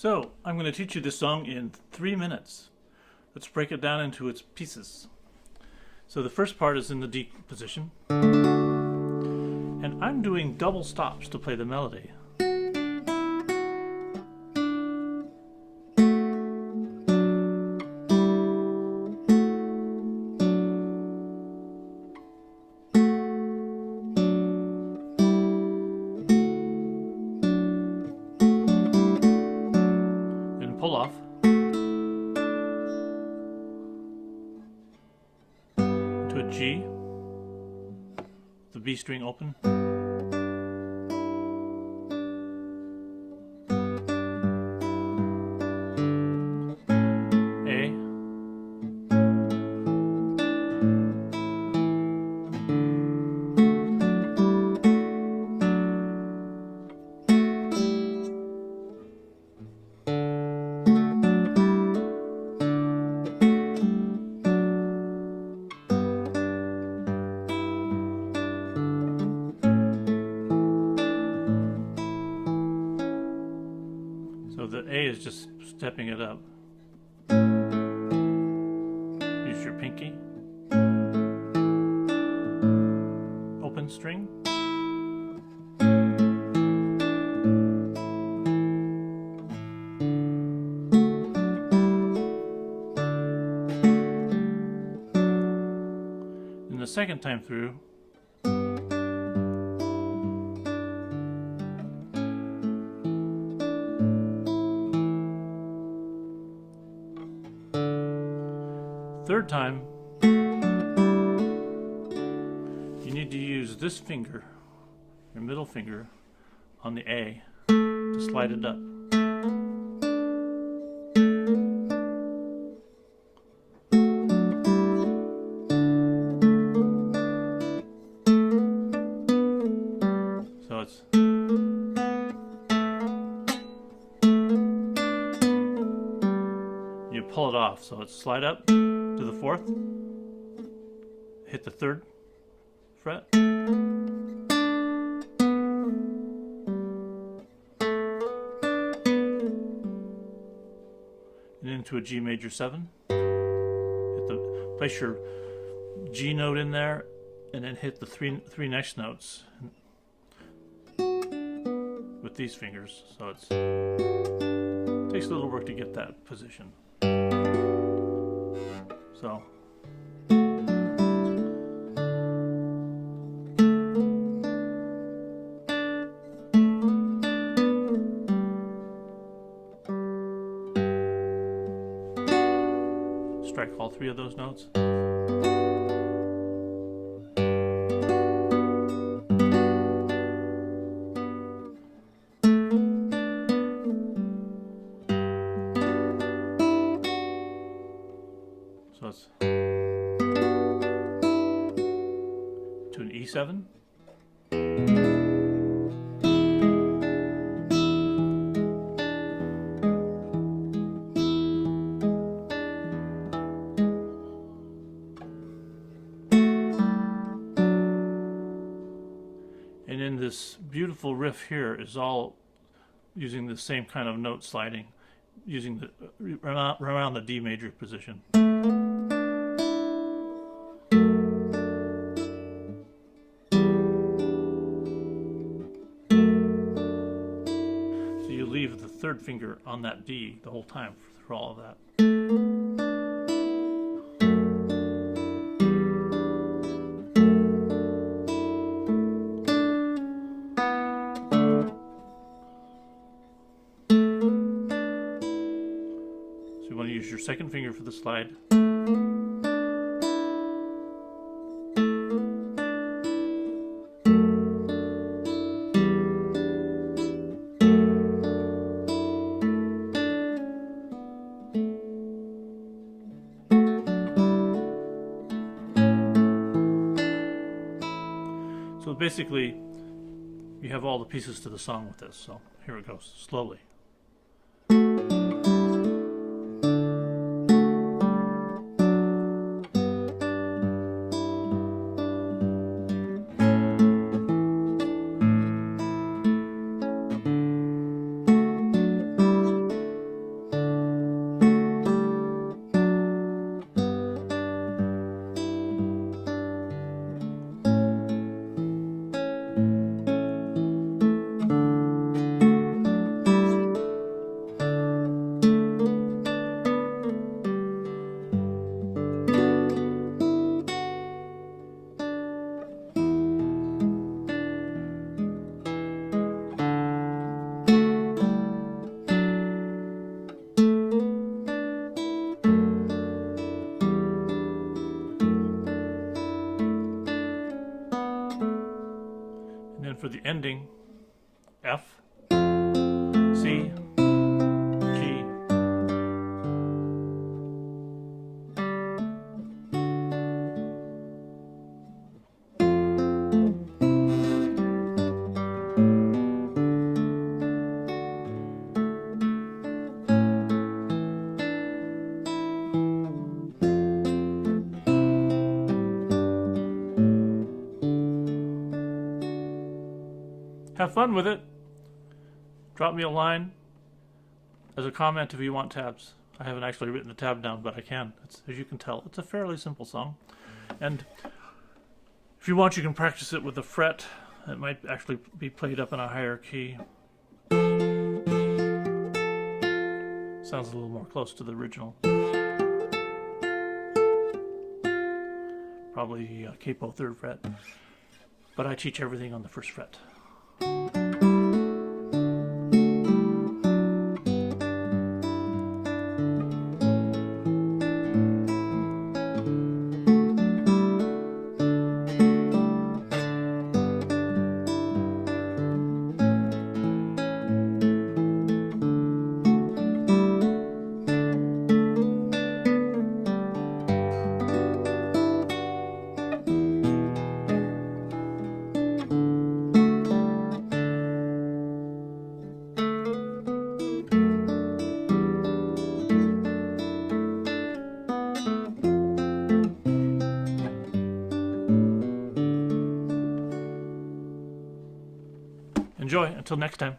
So, I'm going to teach you this song in 3 minutes. Let's break it down into its pieces. So the first part is in the D position. And I'm doing double stops to play the melody. Pull off. To a G, the B string open. A. So the A is just stepping it up. Use your pinky. Open string. And the second time through, third time, you need to use this finger, your middle finger, on the A to slide it up. So it's you pull it off, so it's slide up to the fourth, hit the third fret, and into a G major 7. Place your G note in there, and then hit the three next notes with these fingers. So it takes a little work to get that position. So strike all 3 of those notes. So it's to an E7. And then this beautiful riff here is all using the same kind of note sliding, using the around the D major position. So you leave the third finger on that D the whole time through all of that. You want to use your second finger for the slide. So basically, you have all the pieces to the song with this. So here it goes, slowly. for the ending, F, C, G, have fun with it. Drop me a line as a comment if you want tabs. I haven't actually written the tab down, but I can. As you can tell, it's a fairly simple song. And if you want, you can practice it with a fret. It might actually be played up in a higher key. Sounds a little more close to the original. Probably capo 3rd fret. But I teach everything on the 1st fret. Enjoy. Until next time.